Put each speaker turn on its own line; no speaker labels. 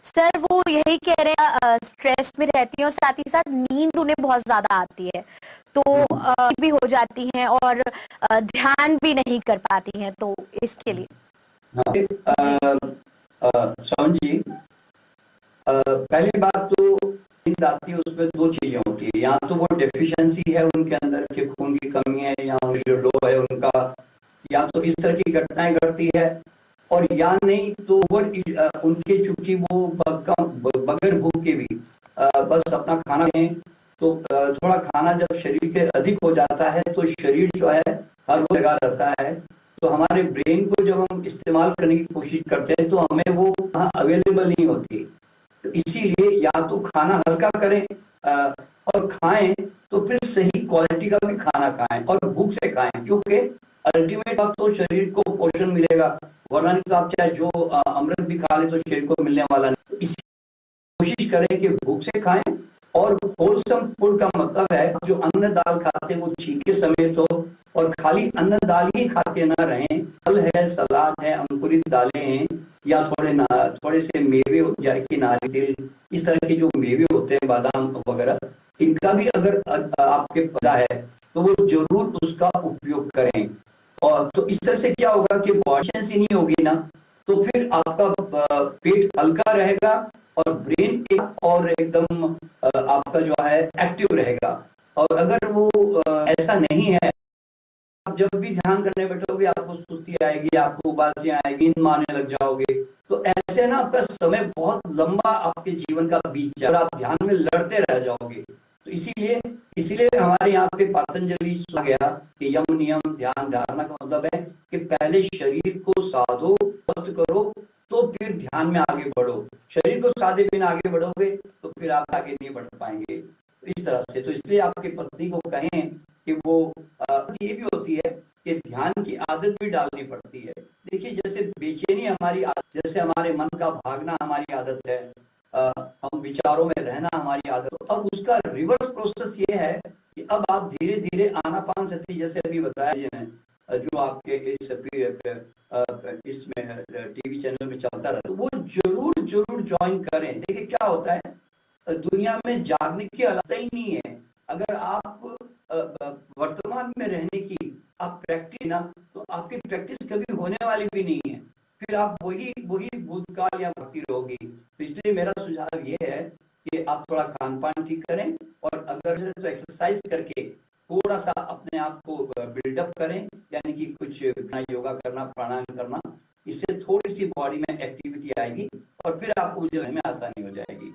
Sir वो यही कह रहे हैं, स्ट्रेस में रहती हैं और साथ ही साथ नींद उन्हें बहुत ज्यादा आती है, तो भी हो जाती हैं और ध्यान भी नहीं कर पाती हैं, तो इसके लिए।
श्रवण जी, पहली बात तो नींद आती है, उसमें दो चीजें होती है, या तो वो डेफिशिएंसी है उनके अंदर के खून की कमी है, या जो लो है उनका, या तो इस तरह की घटनाएं घटती है, और या नहीं तो उनके चूंकि वो बगैर भूख के भी बस अपना खाना खाएं, तो थोड़ा खाना जब शरीर के अधिक हो जाता है तो शरीर जो है हर वो लगा रहता है, तो हमारे ब्रेन को जब हम इस्तेमाल करने की कोशिश करते हैं तो हमें वो वहाँ अवेलेबल नहीं होती। तो इसीलिए या तो खाना हल्का करें और खाएं, तो फिर सही क्वालिटी का भी खाना खाएं और भूख से खाएं, क्योंकि अल्टीमेट अब तो शरीर को पोषण मिलेगा, वरना नहीं तो आप चाहे जो अमृत भी खा ले तो शरीर को मिलने वाला नहीं। तो इसी कोशिश करें कि भूख से खाएं, और होलसम फूड का मतलब है जो अन्न दाल खाते हैं वो छीके समेत हो, और खाली अन्न दाल ही खाते ना रहें, फल है, सलाद है, अंकुरित दालें हैं, या थोड़े से मेवे, यानी कि नारियल, इस तरह के जो मेवे होते हैं, बादाम वगैरह, इनका भी अगर आपके पता है तो वो जरूर उसका उपयोग करें। और तो इस तरह से क्या होगा कि बॉडी नहीं होगी ना, तो फिर आपका पेट हल्का रहेगा और ब्रेन और एकदम आपका जो है एक्टिव रहेगा। और अगर वो ऐसा नहीं है, आप जब भी ध्यान करने बैठोगे आपको सुस्ती आएगी, आपको उबासियां आएगी, नींद मारने लग जाओगे, तो ऐसे ना आपका समय बहुत लंबा आपके जीवन का बीत जाए और आप ध्यान में लड़ते रह जाओगे। तो इसीलिए इसीलिए हमारे यहाँ पे पतंजलि सुना गया कि यम नियम ध्यान धारणा का मतलब है कि पहले शरीर को साधो, स्वस्थ करो, तो फिर ध्यान में आगे बढ़ो। शरीर को साधे बिना आगे बढ़ोगे तो फिर आप आगे नहीं बढ़ पाएंगे। तो इस तरह से, तो इसलिए आपकी पत्नी को कहें कि वो ये भी होती है कि ध्यान की आदत भी डालनी पड़ती है। देखिए, जैसे बेचैनी हमारी आदत, जैसे हमारे मन का भागना हमारी आदत है, हम विचारों में रहना हमारी आदत, अब उसका रिवर्स प्रोसेस ये है कि अब आप धीरे धीरे आनापान सती, जैसे अभी बताया जिन्हें, जो आपके इसमें टीवी चैनल में चलता रहा, तो वो जरूर जरूर ज्वाइन करें। देखिए क्या होता है, दुनिया में जागने की अलग ही नहीं है। अगर आप वर्तमान में रहने की आप प्रैक्टिस ना, तो आपकी प्रैक्टिस कभी होने वाली भी नहीं है, फिर आप वही वही भूतकाल या भक्ति रहोगी। तो इसलिए मेरा सुझाव ये है कि आप थोड़ा खान पान ठीक करें, और अगर तो एक्सरसाइज करके थोड़ा सा अपने आप को बिल्डअप करें, यानी कि कुछ योगा करना, प्राणायाम करना, इससे थोड़ी सी बॉडी में एक्टिविटी आएगी और फिर आपको मुझे में आसानी हो जाएगी।